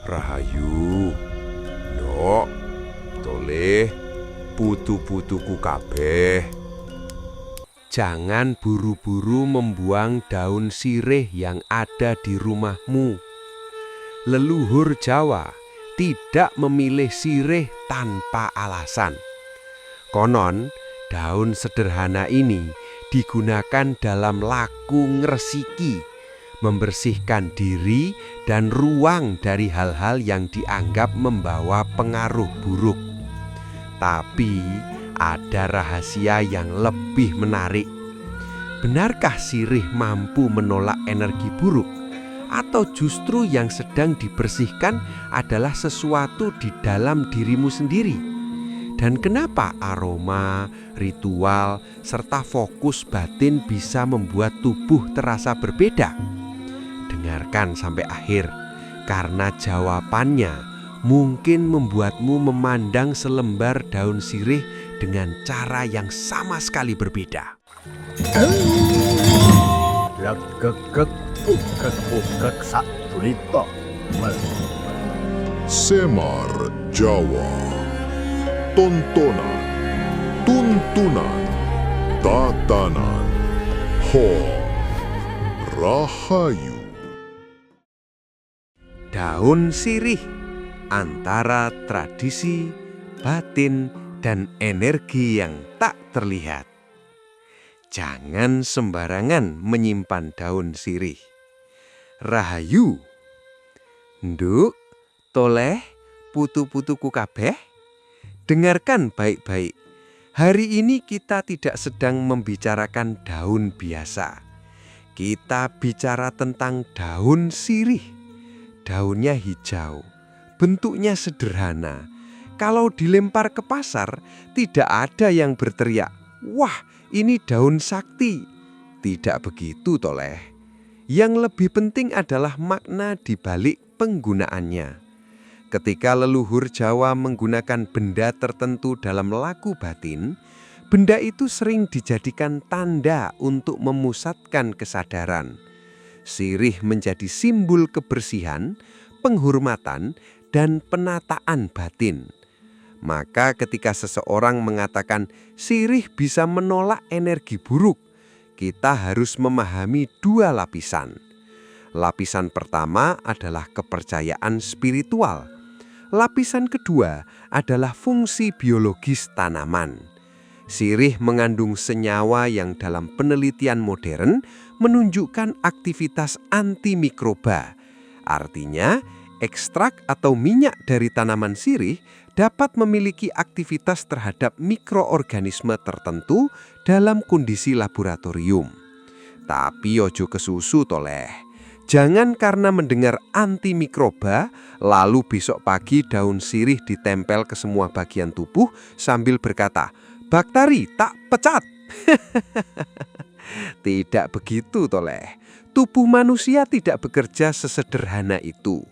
Rahayu, nduk, toleh, putu-putuku kabeh. Jangan buru-buru membuang daun sirih yang ada di rumahmu. Leluhur Jawa tidak memilih sirih tanpa alasan. Konon, daun sederhana ini digunakan dalam laku ngresiki, membersihkan diri dan ruang dari hal-hal yang dianggap membawa pengaruh buruk. Tapi ada rahasia yang lebih menarik. Benarkah sirih mampu menolak energi buruk? Atau justru yang sedang dibersihkan adalah sesuatu di dalam dirimu sendiri? Dan kenapa aroma, ritual, serta fokus batin bisa membuat tubuh terasa berbeda? Dengarkan sampai akhir, karena jawabannya mungkin membuatmu memandang selembar daun sirih dengan cara yang sama sekali berbeda. Semar Jawa. Tontonan, tuntunan, tatanan, ho, rahayu. Daun sirih, antara tradisi, batin, dan energi yang tak terlihat. Jangan sembarangan menyimpan daun sirih. Rahayu, nduk, toleh, putu-putuku kabeh. Dengarkan baik-baik. Hari ini kita tidak sedang membicarakan daun biasa. Kita bicara tentang daun sirih. Daunnya hijau, bentuknya sederhana. Kalau dilempar ke pasar, tidak ada yang berteriak, "Wah, ini daun sakti." Tidak begitu, toleh. Yang lebih penting adalah makna di balik penggunaannya. Ketika leluhur Jawa menggunakan benda tertentu dalam laku batin, benda itu sering dijadikan tanda untuk memusatkan kesadaran. Sirih menjadi simbol kebersihan, penghormatan, dan penataan batin. Maka ketika seseorang mengatakan sirih bisa menolak energi buruk, kita harus memahami dua lapisan. Lapisan pertama adalah kepercayaan spiritual. Lapisan kedua adalah fungsi biologis tanaman. Sirih mengandung senyawa yang dalam penelitian modern menunjukkan aktivitas antimikroba. Artinya, ekstrak atau minyak dari tanaman sirih dapat memiliki aktivitas terhadap mikroorganisme tertentu dalam kondisi laboratorium. Tapi ojo kesusu, toleh. Jangan karena mendengar antimikroba, lalu besok pagi daun sirih ditempel ke semua bagian tubuh sambil berkata, "Bakteri tak pecat." Tidak begitu, toleh. Tubuh manusia tidak bekerja sesederhana itu.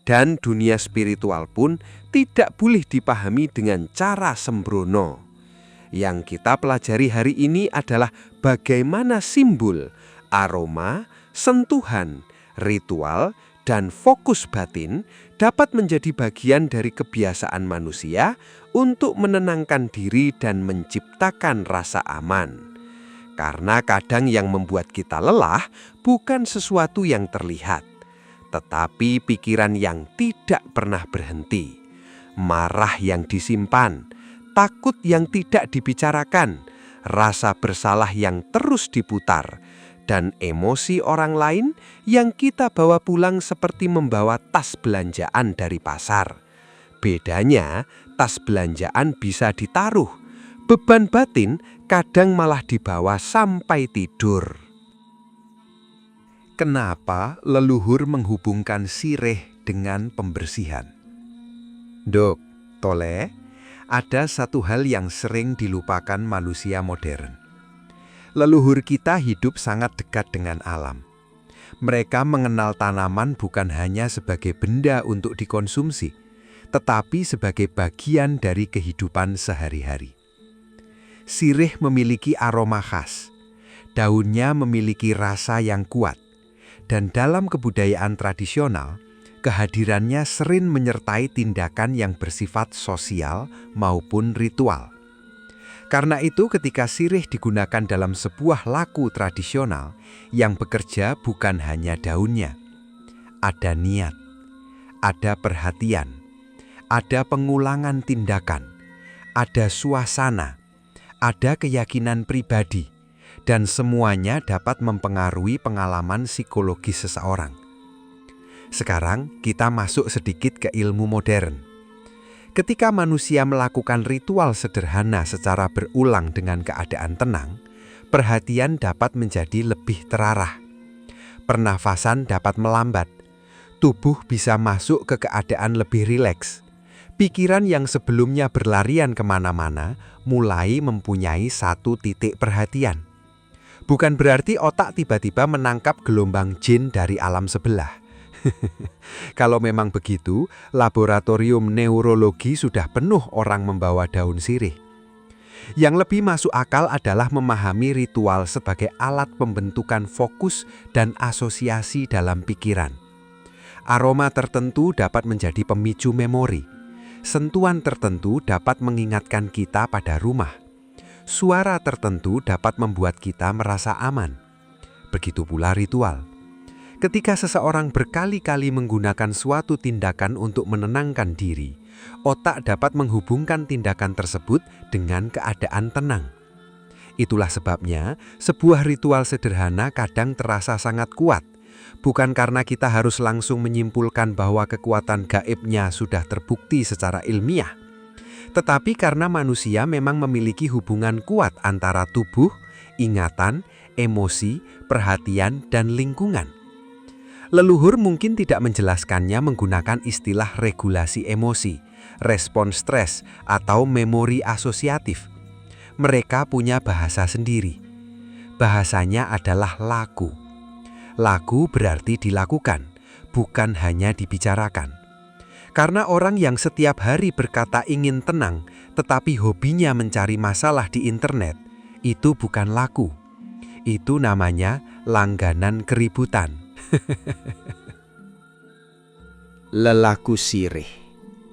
Dan dunia spiritual pun tidak boleh dipahami dengan cara sembrono. Yang kita pelajari hari ini adalah bagaimana simbol, aroma, sentuhan, ritual, dan fokus batin dapat menjadi bagian dari kebiasaan manusia untuk menenangkan diri dan menciptakan rasa aman. Karena kadang yang membuat kita lelah bukan sesuatu yang terlihat, tetapi pikiran yang tidak pernah berhenti, marah yang disimpan, takut yang tidak dibicarakan, rasa bersalah yang terus diputar, dan emosi orang lain yang kita bawa pulang seperti membawa tas belanjaan dari pasar. Bedanya, tas belanjaan bisa ditaruh, beban batin kadang malah dibawa sampai tidur. Kenapa leluhur menghubungkan sirih dengan pembersihan? Dok, toleh, ada satu hal yang sering dilupakan manusia modern. Leluhur kita hidup sangat dekat dengan alam. Mereka mengenal tanaman bukan hanya sebagai benda untuk dikonsumsi, tetapi sebagai bagian dari kehidupan sehari-hari. Sirih memiliki aroma khas, daunnya memiliki rasa yang kuat, dan dalam kebudayaan tradisional, kehadirannya sering menyertai tindakan yang bersifat sosial maupun ritual. Karena itu ketika sirih digunakan dalam sebuah laku tradisional, yang bekerja bukan hanya daunnya. Ada niat, ada perhatian, ada pengulangan tindakan, ada suasana, ada keyakinan pribadi, dan semuanya dapat mempengaruhi pengalaman psikologis seseorang. Sekarang kita masuk sedikit ke ilmu modern. Ketika manusia melakukan ritual sederhana secara berulang dengan keadaan tenang, perhatian dapat menjadi lebih terarah. Pernafasan dapat melambat. Tubuh bisa masuk ke keadaan lebih rileks. Pikiran yang sebelumnya berlarian kemana-mana mulai mempunyai satu titik perhatian. Bukan berarti otak tiba-tiba menangkap gelombang jin dari alam sebelah. Kalau memang begitu, laboratorium neurologi sudah penuh orang membawa daun sirih. Yang lebih masuk akal adalah memahami ritual sebagai alat pembentukan fokus dan asosiasi dalam pikiran. Aroma tertentu dapat menjadi pemicu memori. Sentuhan tertentu dapat mengingatkan kita pada rumah. Suara tertentu dapat membuat kita merasa aman. Begitu pula ritual. Ketika seseorang berkali-kali menggunakan suatu tindakan untuk menenangkan diri, otak dapat menghubungkan tindakan tersebut dengan keadaan tenang. Itulah sebabnya sebuah ritual sederhana kadang terasa sangat kuat. Bukan karena kita harus langsung menyimpulkan bahwa kekuatan gaibnya sudah terbukti secara ilmiah, tetapi karena manusia memang memiliki hubungan kuat antara tubuh, ingatan, emosi, perhatian, dan lingkungan. Leluhur mungkin tidak menjelaskannya menggunakan istilah regulasi emosi, respon stres, atau memori asosiatif. Mereka punya bahasa sendiri. Bahasanya adalah laku. Laku berarti dilakukan, bukan hanya dibicarakan. Karena orang yang setiap hari berkata ingin tenang, tetapi hobinya mencari masalah di internet, itu bukan laku. Itu namanya langganan keributan. Lelaku sirih,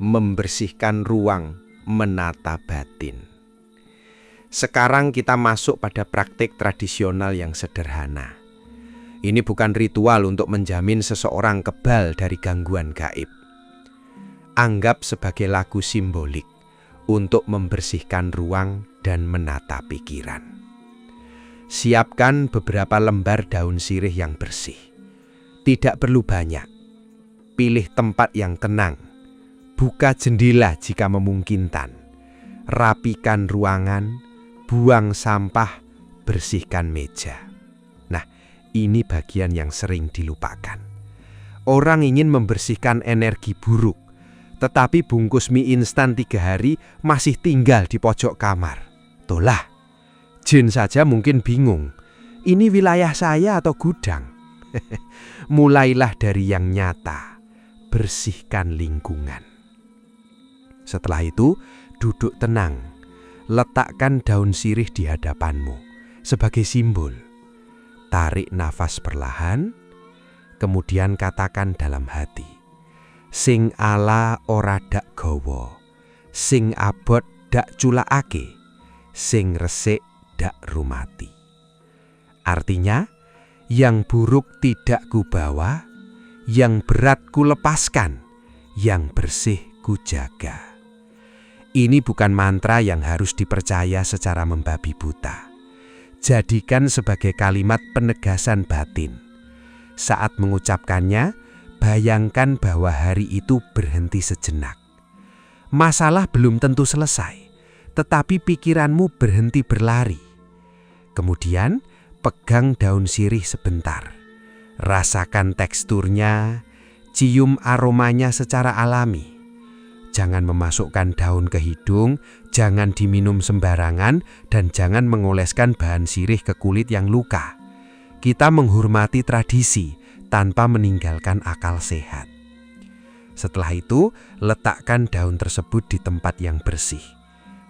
membersihkan ruang, menata batin. Sekarang kita masuk pada praktik tradisional yang sederhana. Ini bukan ritual untuk menjamin seseorang kebal dari gangguan gaib. Anggap sebagai lagu simbolik untuk membersihkan ruang dan menata pikiran. Siapkan beberapa lembar daun sirih yang bersih. Tidak perlu banyak. Pilih tempat yang tenang. Buka jendela jika memungkinkan. Rapikan ruangan, buang sampah, bersihkan meja. Nah, ini bagian yang sering dilupakan. Orang ingin membersihkan energi buruk, tetapi bungkus mie instan 3 hari masih tinggal di pojok kamar. Tolah, jin saja mungkin bingung. Ini wilayah saya atau gudang? Mulailah dari yang nyata. Bersihkan lingkungan. Setelah itu, duduk tenang. Letakkan daun sirih di hadapanmu sebagai simbol. Tarik nafas perlahan, kemudian katakan dalam hati, sing ala ora dak gawa, sing abot dak culakake, sing resik dak rumati. Artinya, yang buruk tidak kubawa, yang berat kulepaskan, yang bersih kujaga. Ini bukan mantra yang harus dipercaya secara membabi buta. Jadikan sebagai kalimat penegasan batin. Saat mengucapkannya, bayangkan bahwa hari itu berhenti sejenak. Masalah belum tentu selesai, tetapi pikiranmu berhenti berlari. Kemudian, pegang daun sirih sebentar. Rasakan teksturnya, cium aromanya secara alami. Jangan memasukkan daun ke hidung, jangan diminum sembarangan, dan jangan mengoleskan bahan sirih ke kulit yang luka. Kita menghormati tradisi tanpa meninggalkan akal sehat. Setelah itu, letakkan daun tersebut di tempat yang bersih,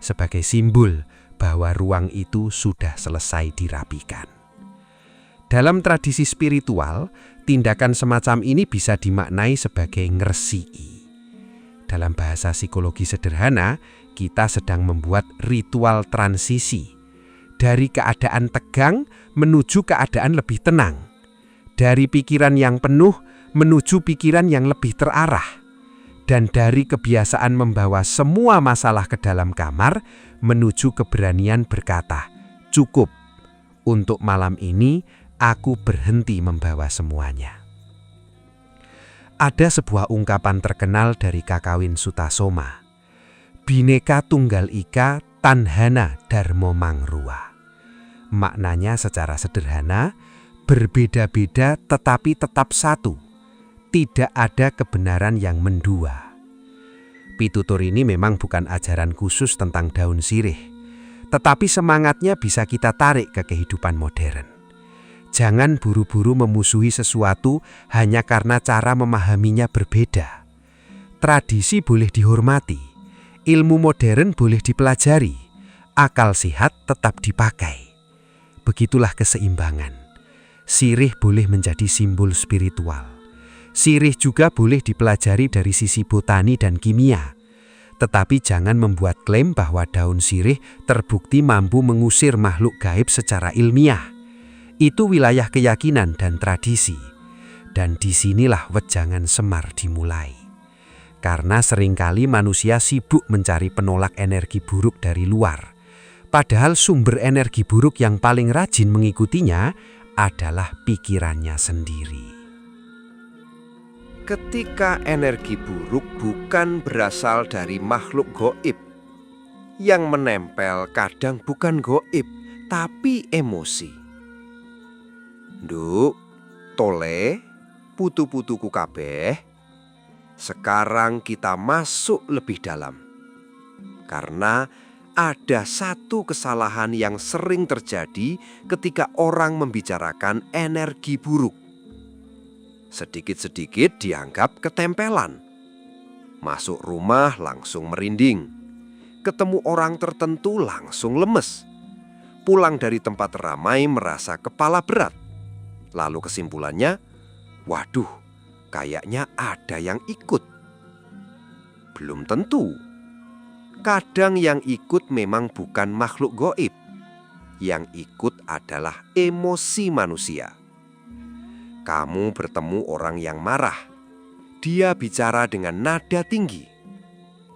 sebagai simbol bahwa ruang itu sudah selesai dirapikan. Dalam tradisi spiritual, tindakan semacam ini bisa dimaknai sebagai ngresiki. Dalam bahasa psikologi sederhana, kita sedang membuat ritual transisi. Dari keadaan tegang menuju keadaan lebih tenang. Dari pikiran yang penuh menuju pikiran yang lebih terarah. Dan dari kebiasaan membawa semua masalah ke dalam kamar menuju keberanian berkata, "Cukup, untuk malam ini aku berhenti membawa semuanya." Ada sebuah ungkapan terkenal dari Kakawin Sutasoma, "Bhineka Tunggal Ika Tanhana Dharma Mangrua." Maknanya secara sederhana, berbeda-beda tetapi tetap satu. Tidak ada kebenaran yang mendua. Pitutur ini memang bukan ajaran khusus tentang daun sirih, tetapi semangatnya bisa kita tarik ke kehidupan modern. Jangan buru-buru memusuhi sesuatu hanya karena cara memahaminya berbeda. Tradisi boleh dihormati, ilmu modern boleh dipelajari, akal sehat tetap dipakai. Begitulah keseimbangan. Sirih boleh menjadi simbol spiritual. Sirih juga boleh dipelajari dari sisi botani dan kimia. Tetapi jangan membuat klaim bahwa daun sirih terbukti mampu mengusir makhluk gaib secara ilmiah. Itu wilayah keyakinan dan tradisi. Dan disinilah wejangan Semar dimulai. Karena seringkali manusia sibuk mencari penolak energi buruk dari luar. Padahal sumber energi buruk yang paling rajin mengikutinya adalah pikirannya sendiri. Ketika energi buruk bukan berasal dari makhluk goib. Yang menempel kadang bukan goib, tapi emosi. Nduk, tole, putu-putuku kabeh. Sekarang kita masuk lebih dalam. Karena ada satu kesalahan yang sering terjadi ketika orang membicarakan energi buruk. Sedikit-sedikit dianggap ketempelan. Masuk rumah langsung merinding. Ketemu orang tertentu langsung lemes. Pulang dari tempat ramai merasa kepala berat. Lalu kesimpulannya, waduh, kayaknya ada yang ikut. Belum tentu. Kadang yang ikut memang bukan makhluk goib. Yang ikut adalah emosi manusia. Kamu bertemu orang yang marah. Dia bicara dengan nada tinggi.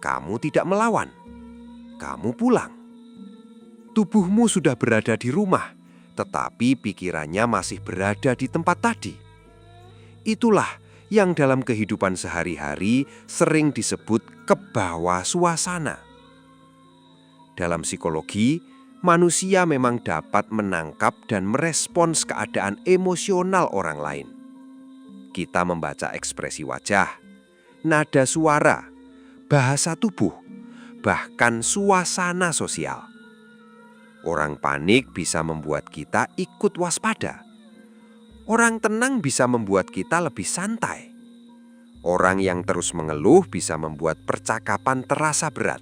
Kamu tidak melawan. Kamu pulang. Tubuhmu sudah berada di rumah, tetapi pikirannya masih berada di tempat tadi. Itulah yang dalam kehidupan sehari-hari sering disebut kebawa suasana. Dalam psikologi, manusia memang dapat menangkap dan merespons keadaan emosional orang lain. Kita membaca ekspresi wajah, nada suara, bahasa tubuh, bahkan suasana sosial. Orang panik bisa membuat kita ikut waspada. Orang tenang bisa membuat kita lebih santai. Orang yang terus mengeluh bisa membuat percakapan terasa berat.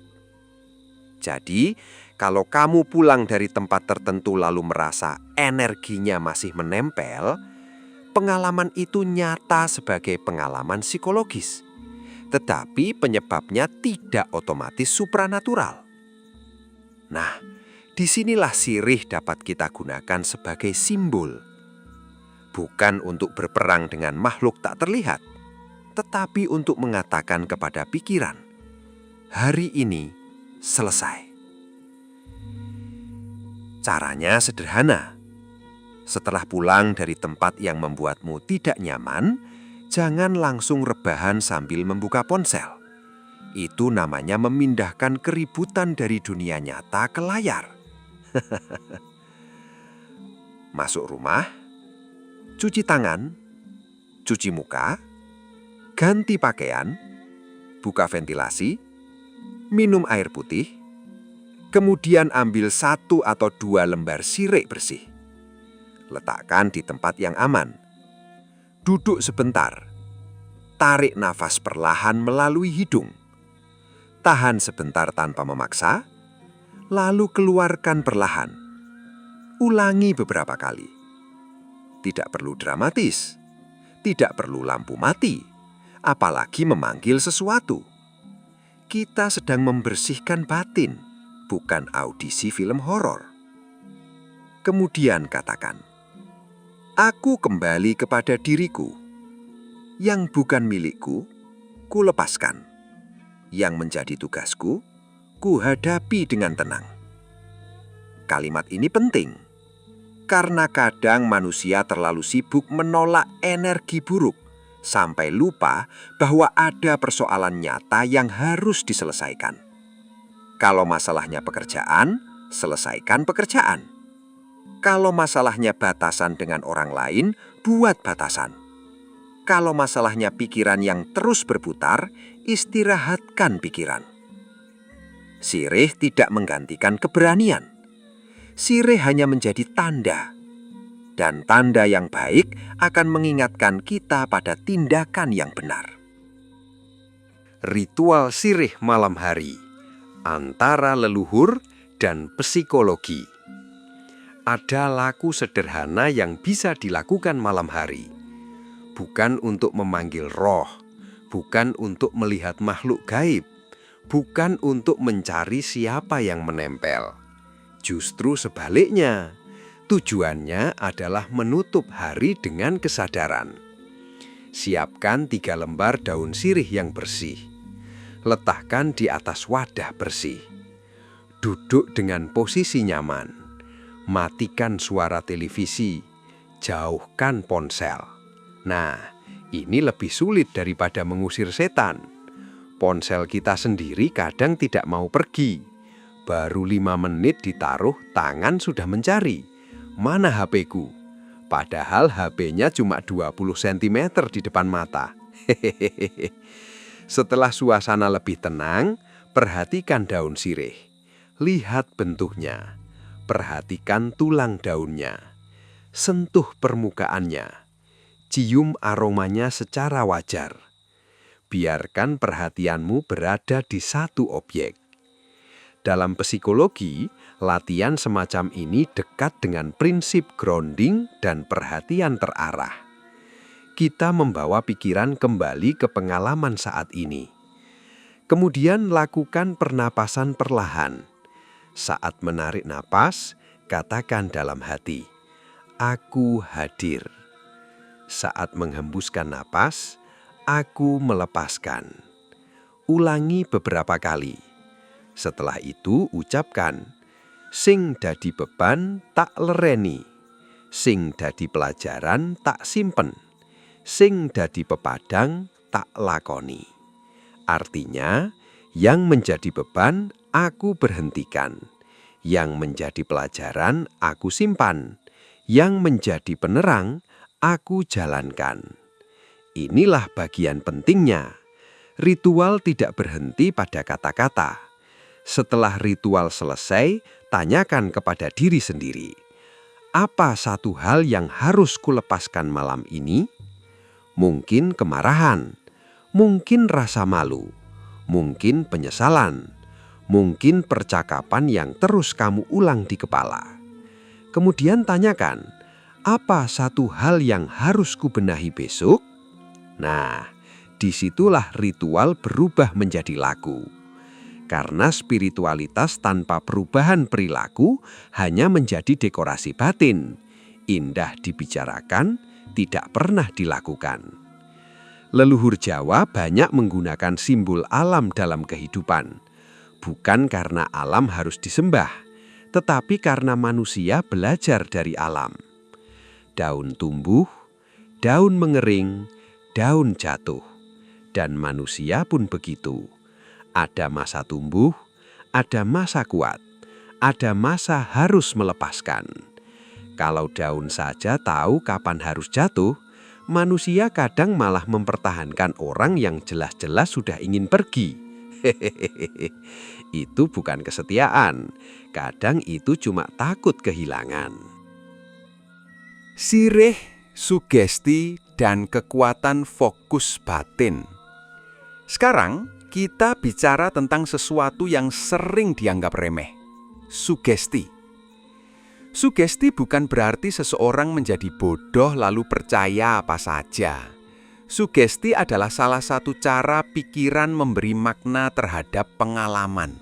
Jadi, kalau kamu pulang dari tempat tertentu lalu merasa energinya masih menempel, pengalaman itu nyata sebagai pengalaman psikologis. Tetapi penyebabnya tidak otomatis supranatural. Nah, disinilah sirih dapat kita gunakan sebagai simbol. Bukan untuk berperang dengan makhluk tak terlihat, tetapi untuk mengatakan kepada pikiran, hari ini selesai. Caranya sederhana. Setelah pulang dari tempat yang membuatmu tidak nyaman, jangan langsung rebahan sambil membuka ponsel. Itu namanya memindahkan keributan dari dunia nyata ke layar. Masuk rumah, cuci tangan, cuci muka, ganti pakaian, buka ventilasi, minum air putih, kemudian ambil 1 atau 2 lembar sirih bersih. Letakkan di tempat yang aman. Duduk sebentar. Tarik nafas perlahan melalui hidung. Tahan sebentar tanpa memaksa, lalu keluarkan perlahan. Ulangi beberapa kali. Tidak perlu dramatis, tidak perlu lampu mati, apalagi memanggil sesuatu. Kita sedang membersihkan batin, bukan audisi film horor. Kemudian katakan, "Aku kembali kepada diriku. Yang bukan milikku, ku lepaskan. Yang menjadi tugasku, ku hadapi dengan tenang." Kalimat ini penting, karena kadang manusia terlalu sibuk menolak energi buruk sampai lupa bahwa ada persoalan nyata yang harus diselesaikan. Kalau masalahnya pekerjaan, selesaikan pekerjaan. Kalau masalahnya batasan dengan orang lain, buat batasan. Kalau masalahnya pikiran yang terus berputar, istirahatkan pikiran. Sirih tidak menggantikan keberanian. Sirih hanya menjadi tanda. Dan tanda yang baik akan mengingatkan kita pada tindakan yang benar. Ritual sirih malam hari antara leluhur dan psikologi. Ada laku sederhana yang bisa dilakukan malam hari. Bukan untuk memanggil roh, bukan untuk melihat makhluk gaib, bukan untuk mencari siapa yang menempel. Justru sebaliknya, tujuannya adalah menutup hari dengan kesadaran. Siapkan 3 lembar daun sirih yang bersih. Letakkan di atas wadah bersih. Duduk dengan posisi nyaman. Matikan suara televisi. Jauhkan ponsel. Nah, ini lebih sulit daripada mengusir setan. Ponsel kita sendiri kadang tidak mau pergi. Baru 5 menit ditaruh, tangan sudah mencari. Mana HP-ku? Padahal HP-nya cuma 20 cm di depan mata. Setelah suasana lebih tenang, perhatikan daun sirih. Lihat bentuknya. Perhatikan tulang daunnya. Sentuh permukaannya. Cium aromanya secara wajar. Biarkan perhatianmu berada di satu objek. Dalam psikologi, latihan semacam ini dekat dengan prinsip grounding dan perhatian terarah. Kita membawa pikiran kembali ke pengalaman saat ini. Kemudian lakukan pernapasan perlahan. Saat menarik napas, katakan dalam hati, "Aku hadir." Saat menghembuskan napas, "Aku melepaskan." Ulangi beberapa kali. Setelah itu ucapkan, "Sing dadi beban tak lereni, sing dadi pelajaran tak simpen, sing dadi pepadang tak lakoni." Artinya, yang menjadi beban aku berhentikan, yang menjadi pelajaran aku simpan, yang menjadi penerang aku jalankan. Inilah bagian pentingnya. Ritual tidak berhenti pada kata-kata. Setelah ritual selesai, tanyakan kepada diri sendiri, apa satu hal yang harus kulepaskan malam ini? Mungkin kemarahan, mungkin rasa malu, mungkin penyesalan, mungkin percakapan yang terus kamu ulang di kepala. Kemudian tanyakan, apa satu hal yang harus kubenahi besok? Nah, disitulah ritual berubah menjadi laku. Karena spiritualitas tanpa perubahan perilaku hanya menjadi dekorasi batin. Indah dibicarakan, tidak pernah dilakukan. Leluhur Jawa banyak menggunakan simbol alam dalam kehidupan. Bukan karena alam harus disembah, tetapi karena manusia belajar dari alam. Daun tumbuh, daun mengering, daun jatuh. Dan manusia pun begitu. Ada masa tumbuh, ada masa kuat, ada masa harus melepaskan. Kalau daun saja tahu kapan harus jatuh, manusia kadang malah mempertahankan orang yang jelas-jelas sudah ingin pergi. Itu bukan kesetiaan, kadang itu cuma takut kehilangan. Sirih, sugesti, dan kekuatan fokus batin. Sekarang kita bicara tentang sesuatu yang sering dianggap remeh, sugesti. Sugesti bukan berarti seseorang menjadi bodoh lalu percaya apa saja. Sugesti adalah salah satu cara pikiran memberi makna terhadap pengalaman.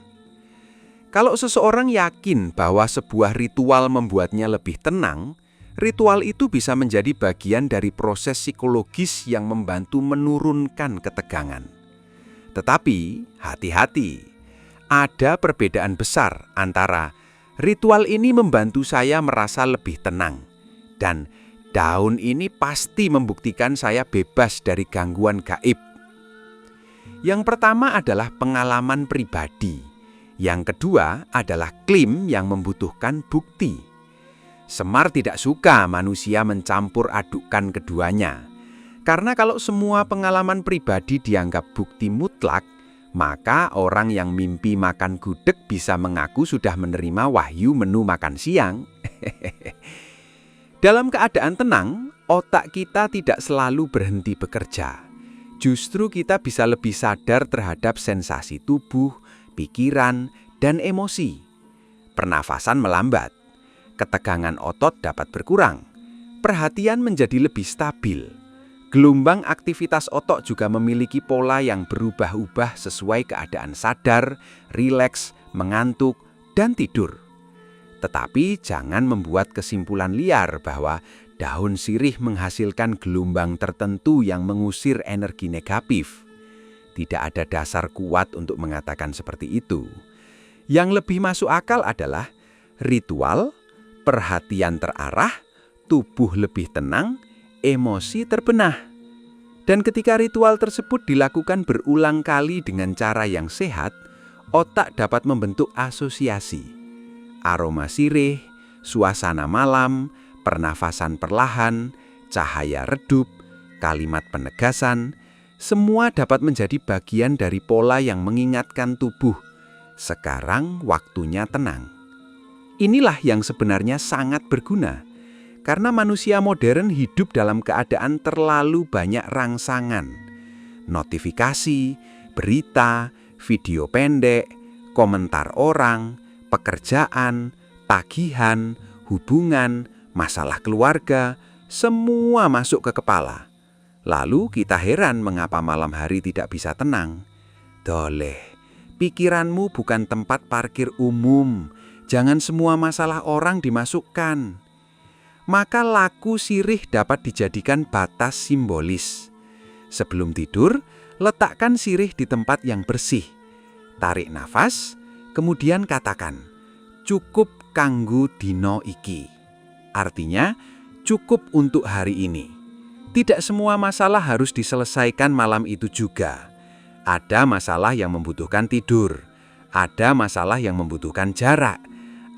Kalau seseorang yakin bahwa sebuah ritual membuatnya lebih tenang, ritual itu bisa menjadi bagian dari proses psikologis yang membantu menurunkan ketegangan. Tetapi, hati-hati, ada perbedaan besar antara ritual ini membantu saya merasa lebih tenang, dan daun ini pasti membuktikan saya bebas dari gangguan gaib. Yang pertama adalah pengalaman pribadi. Yang kedua adalah klaim yang membutuhkan bukti. Semar tidak suka manusia mencampur adukkan keduanya. Karena kalau semua pengalaman pribadi dianggap bukti mutlak, maka orang yang mimpi makan gudeg bisa mengaku sudah menerima wahyu menu makan siang. Dalam keadaan tenang, otak kita tidak selalu berhenti bekerja. Justru kita bisa lebih sadar terhadap sensasi tubuh, pikiran, dan emosi. Pernafasan melambat, ketegangan otot dapat berkurang, perhatian menjadi lebih stabil. Gelombang aktivitas otak juga memiliki pola yang berubah-ubah sesuai keadaan sadar, rileks, mengantuk, dan tidur. Tetapi jangan membuat kesimpulan liar bahwa daun sirih menghasilkan gelombang tertentu yang mengusir energi negatif. Tidak ada dasar kuat untuk mengatakan seperti itu. Yang lebih masuk akal adalah ritual, perhatian terarah, tubuh lebih tenang, emosi terbenah. Dan ketika ritual tersebut dilakukan berulang kali dengan cara yang sehat, otak dapat membentuk asosiasi. Aroma sirih, suasana malam, pernafasan perlahan, cahaya redup, kalimat penegasan, semua dapat menjadi bagian dari pola yang mengingatkan tubuh. Sekarang waktunya tenang. Inilah yang sebenarnya sangat berguna. Karena manusia modern hidup dalam keadaan terlalu banyak rangsangan. Notifikasi, berita, video pendek, komentar orang, pekerjaan, tagihan, hubungan, masalah keluarga, semua masuk ke kepala. Lalu kita heran mengapa malam hari tidak bisa tenang. Doleh, pikiranmu bukan tempat parkir umum. Jangan semua masalah orang dimasukkan. Maka laku sirih dapat dijadikan batas simbolis. Sebelum tidur, letakkan sirih di tempat yang bersih. Tarik nafas, kemudian katakan, cukup kanggo dino iki. Artinya, cukup untuk hari ini. Tidak semua masalah harus diselesaikan malam itu juga. Ada masalah yang membutuhkan tidur. Ada masalah yang membutuhkan jarak.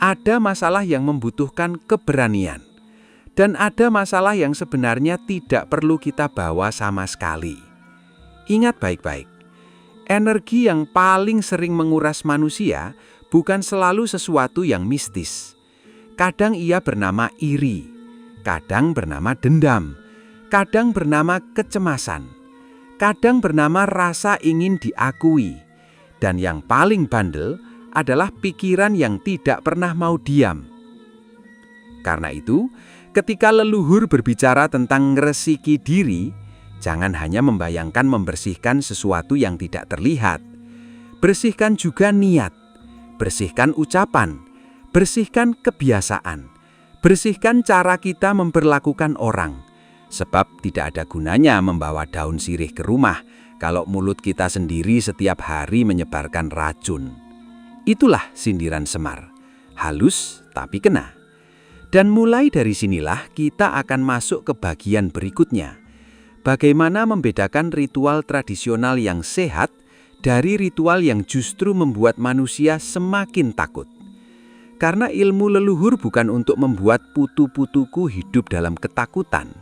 Ada masalah yang membutuhkan keberanian. Dan ada masalah yang sebenarnya tidak perlu kita bawa sama sekali. Ingat baik-baik, energi yang paling sering menguras manusia bukan selalu sesuatu yang mistis. Kadang ia bernama iri, kadang bernama dendam, kadang bernama kecemasan, kadang bernama rasa ingin diakui, dan yang paling bandel adalah pikiran yang tidak pernah mau diam. Karena itu, ketika leluhur berbicara tentang ngresiki diri, jangan hanya membayangkan membersihkan sesuatu yang tidak terlihat. Bersihkan juga niat, bersihkan ucapan, bersihkan kebiasaan, bersihkan cara kita memperlakukan orang. Sebab tidak ada gunanya membawa daun sirih ke rumah kalau mulut kita sendiri setiap hari menyebarkan racun. Itulah sindiran Semar, halus tapi kena. Dan mulai dari sinilah kita akan masuk ke bagian berikutnya. Bagaimana membedakan ritual tradisional yang sehat dari ritual yang justru membuat manusia semakin takut. Karena ilmu leluhur bukan untuk membuat putu-putuku hidup dalam ketakutan.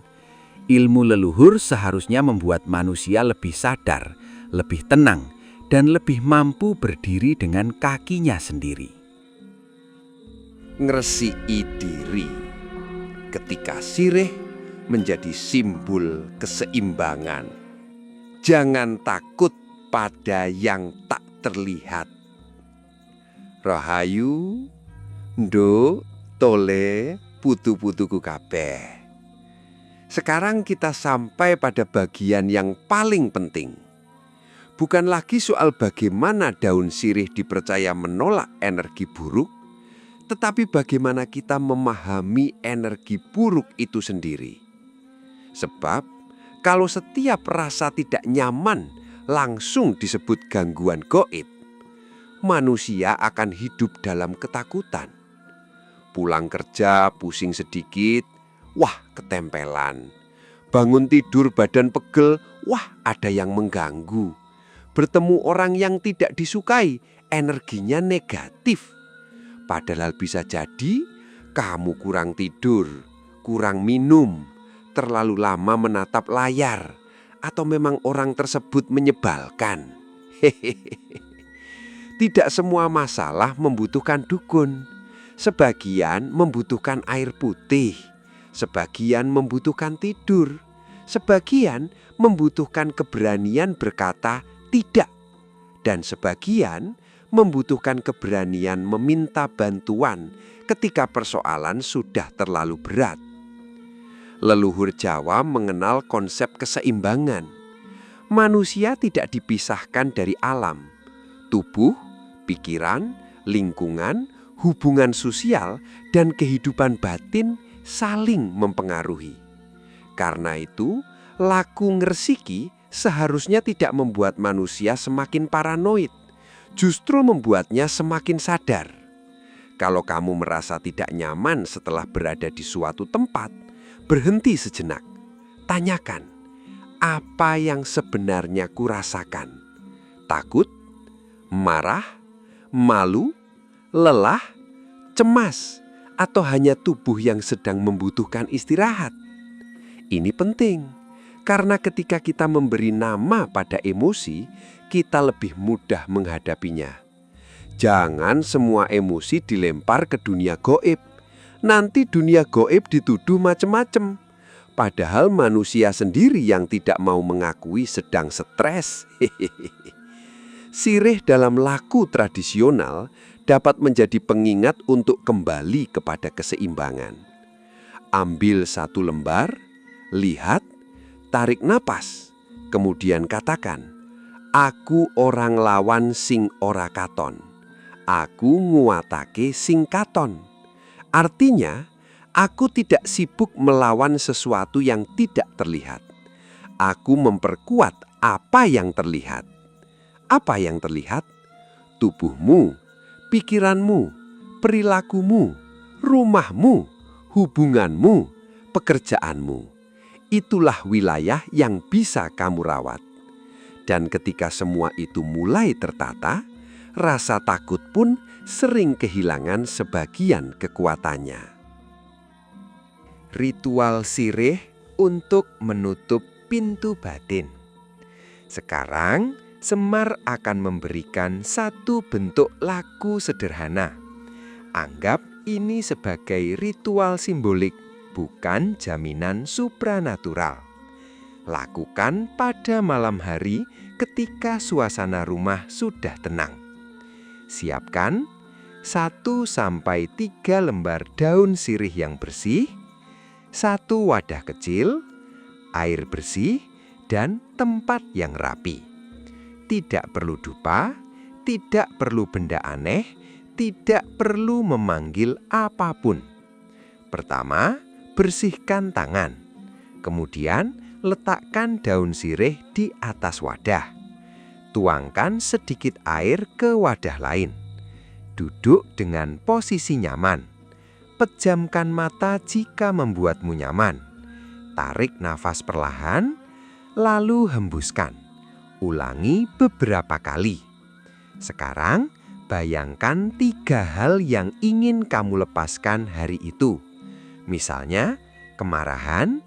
Ilmu leluhur seharusnya membuat manusia lebih sadar, lebih tenang, dan lebih mampu berdiri dengan kakinya sendiri. Ngresiki diri. Ketika sirih menjadi simbol keseimbangan. Jangan takut pada yang tak terlihat. Rahayu, Nduk, Tole, putu-putuku kabeh. Sekarang kita sampai pada bagian yang paling penting. Bukan lagi soal bagaimana daun sirih dipercaya menolak energi buruk, tetapi bagaimana kita memahami energi buruk itu sendiri. Sebab, kalau setiap rasa tidak nyaman langsung disebut gangguan gaib, manusia akan hidup dalam ketakutan. Pulang kerja pusing sedikit, wah ketempelan. Bangun tidur badan pegel, wah ada yang mengganggu. Bertemu orang yang tidak disukai, energinya negatif. Padahal bisa jadi kamu kurang tidur, kurang minum, terlalu lama menatap layar, atau memang orang tersebut menyebalkan. Tidak semua masalah membutuhkan dukun. Sebagian membutuhkan air putih, sebagian membutuhkan tidur, sebagian membutuhkan keberanian berkata tidak, dan sebagian membutuhkan keberanian meminta bantuan ketika persoalan sudah terlalu berat. Leluhur Jawa mengenal konsep keseimbangan. Manusia tidak dipisahkan dari alam. Tubuh, pikiran, lingkungan, hubungan sosial, dan kehidupan batin saling mempengaruhi. Karena itu, laku ngresiki seharusnya tidak membuat manusia semakin paranoid, justru membuatnya semakin sadar. Kalau kamu merasa tidak nyaman setelah berada di suatu tempat, berhenti sejenak. Tanyakan, apa yang sebenarnya kurasakan? Takut? Marah? Malu? Lelah? Cemas? Atau hanya tubuh yang sedang membutuhkan istirahat? Ini penting, karena ketika kita memberi nama pada emosi, kita lebih mudah menghadapinya. Jangan semua emosi dilempar ke dunia gaib. Nanti dunia gaib dituduh macam-macam. Padahal manusia sendiri yang tidak mau mengakui sedang stres. Sirih dalam laku tradisional dapat menjadi pengingat untuk kembali kepada keseimbangan. Ambil satu lembar, lihat, tarik napas, kemudian katakan, aku orang lawan sing ora katon. Aku nguatake sing katon. Artinya, aku tidak sibuk melawan sesuatu yang tidak terlihat. Aku memperkuat apa yang terlihat. Apa yang terlihat? Tubuhmu, pikiranmu, perilakumu, rumahmu, hubunganmu, pekerjaanmu. Itulah wilayah yang bisa kamu rawat. Dan ketika semua itu mulai tertata, rasa takut pun sering kehilangan sebagian kekuatannya. Ritual sirih untuk menutup pintu batin. Sekarang, Semar akan memberikan satu bentuk laku sederhana. Anggap ini sebagai ritual simbolik, bukan jaminan supranatural. Lakukan pada malam hari ketika suasana rumah sudah tenang. Siapkan 1-3 lembar daun sirih yang bersih, 1 wadah kecil, air bersih, dan tempat yang rapi. Tidak perlu dupa, tidak perlu benda aneh, tidak perlu memanggil apapun. Pertama, bersihkan tangan. Kemudian, letakkan daun sirih di atas wadah. Tuangkan sedikit air ke wadah lain. Duduk dengan posisi nyaman. Pejamkan mata jika membuatmu nyaman. Tarik nafas perlahan, lalu hembuskan. Ulangi beberapa kali. Sekarang, bayangkan 3 hal yang ingin kamu lepaskan hari itu. Misalnya, kemarahan,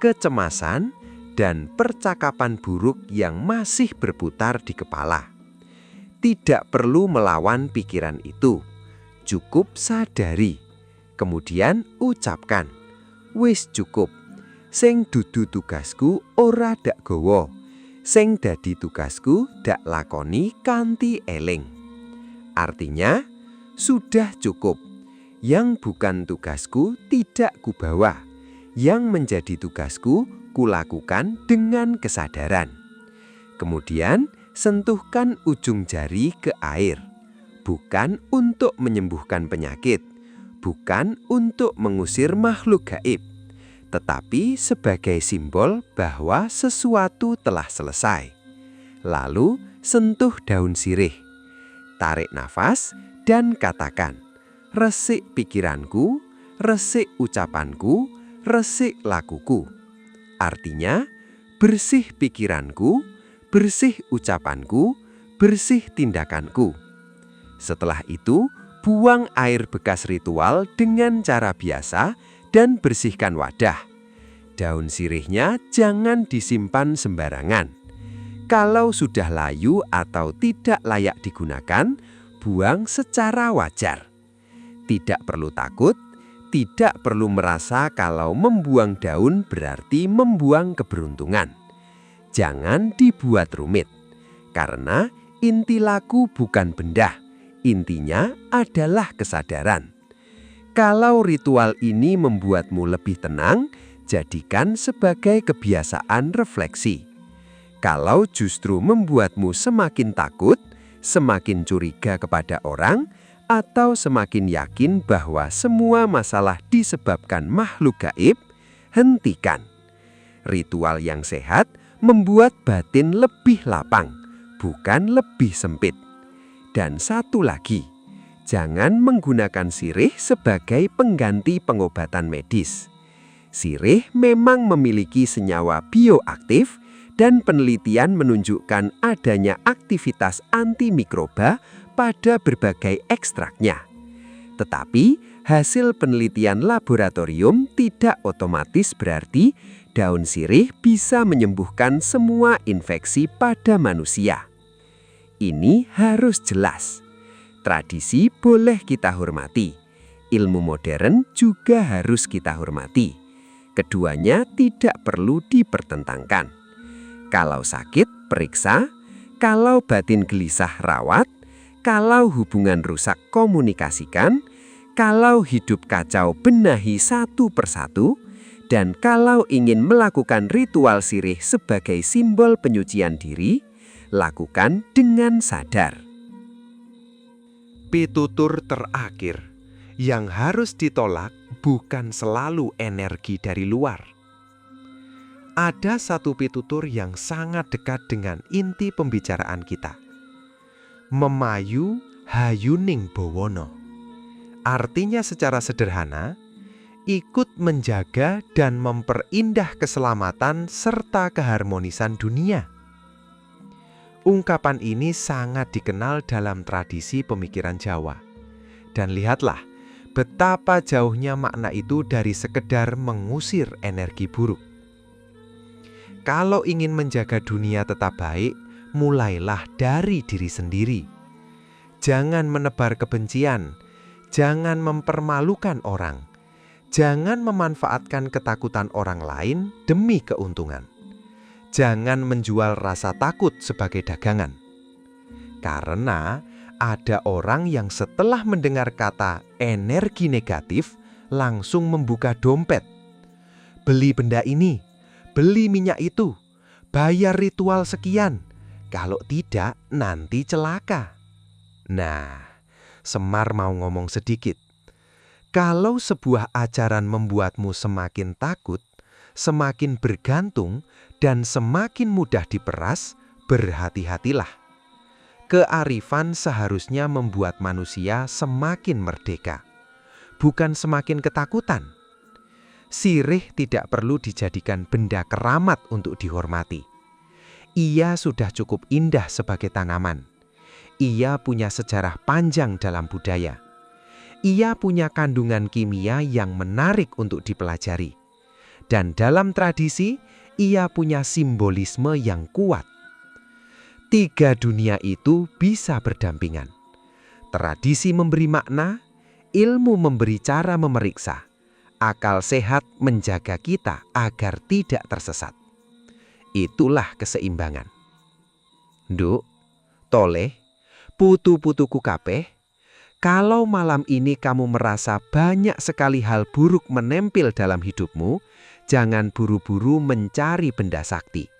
kecemasan, dan percakapan buruk yang masih berputar di kepala. Tidak perlu melawan pikiran itu. Cukup sadari. Kemudian ucapkan, wis cukup. Sing dudu tugasku ora dak gowo. Sing dadi tugasku dak lakoni kanthi eling. Artinya, sudah cukup. Yang bukan tugasku tidak kubawa. Yang menjadi tugasku kulakukan dengan kesadaran. Kemudian sentuhkan ujung jari ke air. Bukan untuk menyembuhkan penyakit, bukan untuk mengusir makhluk gaib, tetapi sebagai simbol bahwa sesuatu telah selesai. Lalu sentuh daun sirih. Tarik nafas dan katakan, resik pikiranku, resik ucapanku, resik lakuku. Artinya, bersih pikiranku, bersih ucapanku, bersih tindakanku. Setelah itu, buang air bekas ritual dengan cara biasa dan bersihkan wadah. Daun sirihnya jangan disimpan sembarangan. Kalau sudah layu atau tidak layak digunakan, buang secara wajar. Tidak perlu takut, tidak perlu merasa kalau membuang daun berarti membuang keberuntungan. Jangan dibuat rumit, karena inti laku bukan benda, intinya adalah kesadaran. Kalau ritual ini membuatmu lebih tenang, jadikan sebagai kebiasaan refleksi. Kalau justru membuatmu semakin takut, semakin curiga kepada orang, atau semakin yakin bahwa semua masalah disebabkan makhluk gaib, hentikan. Ritual yang sehat membuat batin lebih lapang, bukan lebih sempit. Dan satu lagi, jangan menggunakan sirih sebagai pengganti pengobatan medis. Sirih memang memiliki senyawa bioaktif dan penelitian menunjukkan adanya aktivitas antimikroba pada berbagai ekstraknya. Tetapi hasil penelitian laboratorium tidak otomatis berarti daun sirih bisa menyembuhkan semua infeksi pada manusia. Ini harus jelas. Tradisi boleh kita hormati. Ilmu modern juga harus kita hormati. Keduanya tidak perlu dipertentangkan. Kalau sakit, periksa. Kalau batin gelisah, rawat. Kalau hubungan rusak, komunikasikan. Kalau hidup kacau, benahi satu persatu. Dan kalau ingin melakukan ritual sirih sebagai simbol penyucian diri, lakukan dengan sadar. Pitutur terakhir, yang harus ditolak bukan selalu energi dari luar. Ada satu pitutur yang sangat dekat dengan inti pembicaraan kita. Memayu hayuning bawana. Artinya secara sederhana, ikut menjaga dan memperindah keselamatan serta keharmonisan dunia. Ungkapan ini sangat dikenal dalam tradisi pemikiran Jawa. Dan lihatlah betapa jauhnya makna itu dari sekedar mengusir energi buruk. Kalau ingin menjaga dunia tetap baik, mulailah dari diri sendiri. Jangan menebar kebencian, jangan mempermalukan orang, jangan memanfaatkan ketakutan orang lain demi keuntungan. Jangan menjual rasa takut sebagai dagangan. Karena ada orang yang setelah mendengar kata energi negatif langsung membuka dompet. Beli benda ini, beli minyak itu, bayar ritual sekian. Kalau tidak, nanti celaka. Nah, Semar mau ngomong sedikit. Kalau sebuah ajaran membuatmu semakin takut, semakin bergantung, dan semakin mudah diperas, berhati-hatilah. Kearifan seharusnya membuat manusia semakin merdeka, bukan semakin ketakutan. Sirih tidak perlu dijadikan benda keramat untuk dihormati. Ia sudah cukup indah sebagai tanaman. Ia punya sejarah panjang dalam budaya. Ia punya kandungan kimia yang menarik untuk dipelajari. Dan dalam tradisi, ia punya simbolisme yang kuat. Tiga dunia itu bisa berdampingan. Tradisi memberi makna, ilmu memberi cara memeriksa, akal sehat menjaga kita agar tidak tersesat. Itulah keseimbangan. Nduk, toleh, putu-putuku kabeh, Kalau malam ini kamu merasa banyak sekali hal buruk menempel dalam hidupmu, jangan buru-buru mencari benda sakti.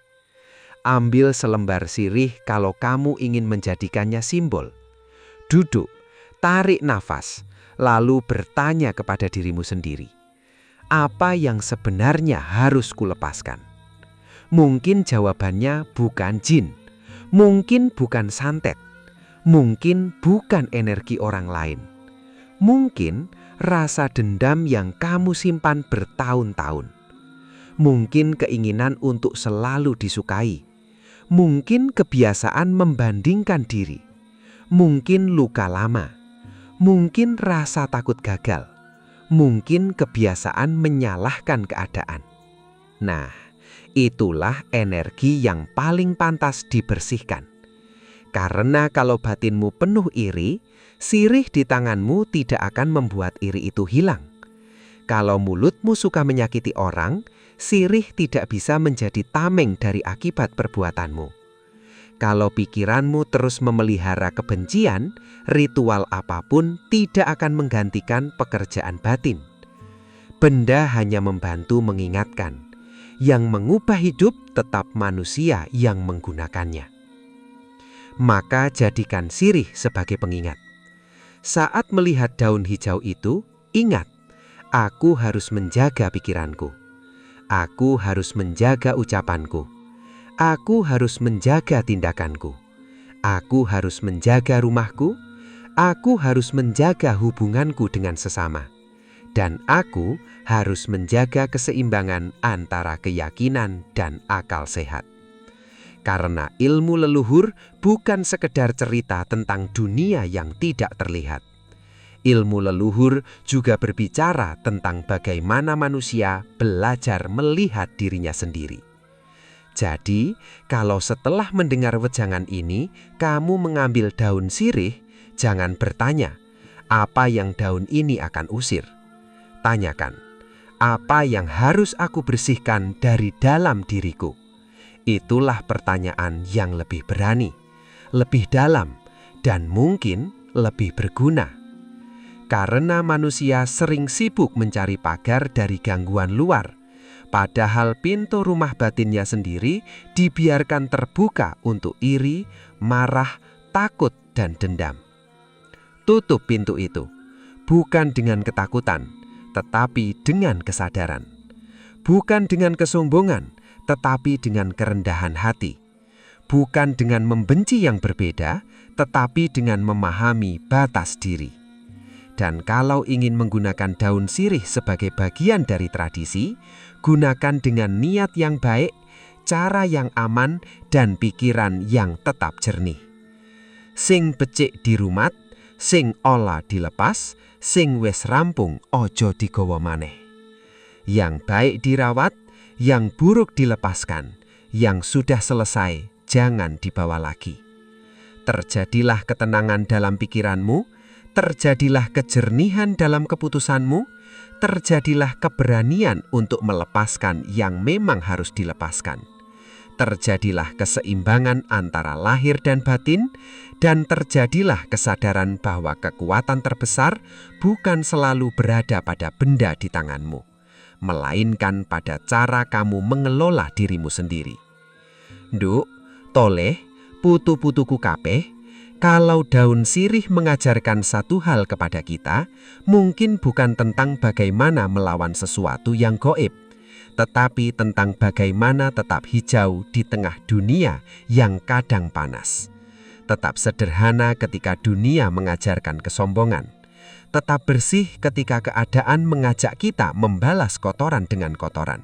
Ambil selembar sirih kalau kamu ingin menjadikannya simbol. Duduk, tarik nafas, lalu bertanya kepada dirimu sendiri. Apa yang sebenarnya harus kulepaskan? Mungkin jawabannya bukan jin, mungkin bukan santet, mungkin bukan energi orang lain. Mungkin rasa dendam yang kamu simpan bertahun-tahun. Mungkin keinginan untuk selalu disukai. Mungkin kebiasaan membandingkan diri. Mungkin luka lama. Mungkin rasa takut gagal. Mungkin kebiasaan menyalahkan keadaan. Nah, itulah energi yang paling pantas dibersihkan. Karena kalau batinmu penuh iri, sirih di tanganmu tidak akan membuat iri itu hilang. Kalau mulutmu suka menyakiti orang, sirih tidak bisa menjadi tameng dari akibat perbuatanmu. Kalau pikiranmu terus memelihara kebencian, ritual apapun tidak akan menggantikan pekerjaan batin. Benda hanya membantu mengingatkan. Yang mengubah hidup tetap manusia yang menggunakannya. Maka jadikan sirih sebagai pengingat. Saat melihat daun hijau itu, ingat, aku harus menjaga pikiranku. Aku harus menjaga ucapanku. Aku harus menjaga tindakanku. Aku harus menjaga rumahku. Aku harus menjaga hubunganku dengan sesama. Dan aku harus menjaga keseimbangan antara keyakinan dan akal sehat. Karena ilmu leluhur bukan sekedar cerita tentang dunia yang tidak terlihat. Ilmu leluhur juga berbicara tentang bagaimana manusia belajar melihat dirinya sendiri. Jadi, kalau setelah mendengar wejangan ini, kamu mengambil daun sirih, jangan bertanya, apa yang daun ini akan usir? Tanyakan, apa yang harus aku bersihkan dari dalam diriku? Itulah pertanyaan yang lebih berani, lebih dalam, dan mungkin lebih berguna. Karena manusia sering sibuk mencari pagar dari gangguan luar, padahal pintu rumah batinnya sendiri dibiarkan terbuka untuk iri, marah, takut, dan dendam. Tutup pintu itu, bukan dengan ketakutan, tetapi dengan kesadaran. Bukan dengan kesombongan, tetapi dengan kerendahan hati. Bukan dengan membenci yang berbeda, tetapi dengan memahami batas diri. Dan kalau ingin menggunakan daun sirih sebagai bagian dari tradisi, gunakan dengan niat yang baik, cara yang aman, dan pikiran yang tetap jernih. Sing becik dirumat, sing ola dilepas, sing wis rampung ojo digawa maneh. Yang baik dirawat, yang buruk dilepaskan, yang sudah selesai jangan dibawa lagi. Terjadilah ketenangan dalam pikiranmu, terjadilah kejernihan dalam keputusanmu, terjadilah keberanian untuk melepaskan yang memang harus dilepaskan. Terjadilah keseimbangan antara lahir dan batin, dan terjadilah kesadaran bahwa kekuatan terbesar bukan selalu berada pada benda di tanganmu, melainkan pada cara kamu mengelola dirimu sendiri. Nduk, toleh, putu-putuku kabeh, kalau daun sirih mengajarkan satu hal kepada kita, mungkin bukan tentang bagaimana melawan sesuatu yang gaib, tetapi tentang bagaimana tetap hijau di tengah dunia yang kadang panas. Tetap sederhana ketika dunia mengajarkan kesombongan. Tetap bersih ketika keadaan mengajak kita membalas kotoran dengan kotoran.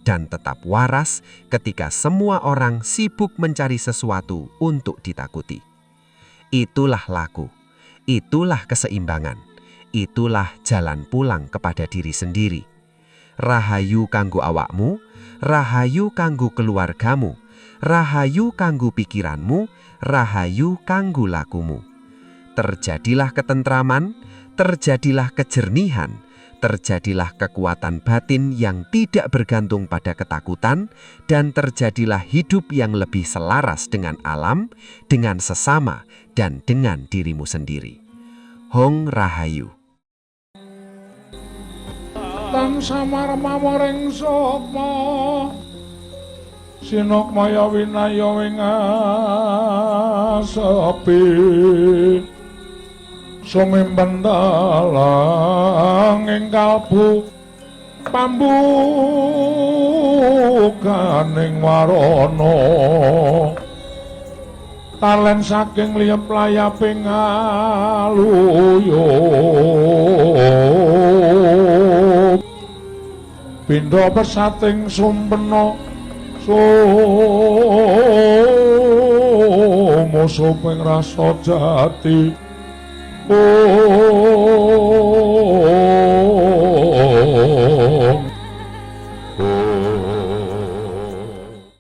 Dan tetap waras ketika semua orang sibuk mencari sesuatu untuk ditakuti. Itulah laku, itulah keseimbangan, itulah jalan pulang kepada diri sendiri. Rahayu kanggo awakmu, rahayu kanggo keluargamu, rahayu kanggo pikiranmu, rahayu kanggo lakumu. Terjadilah ketentraman, terjadilah kejernihan, terjadilah kekuatan batin yang tidak bergantung pada ketakutan, dan terjadilah hidup yang lebih selaras dengan alam, dengan sesama, dan dengan dirimu sendiri. Hong Rahayu. Lan samar mamaring sapa sinokmaya winaya wing sepi sumimpen dalang ing kalbu pambukaning warana talen saking liyep layaping aluyup pindha pesating sumpena sumusuping rasa jati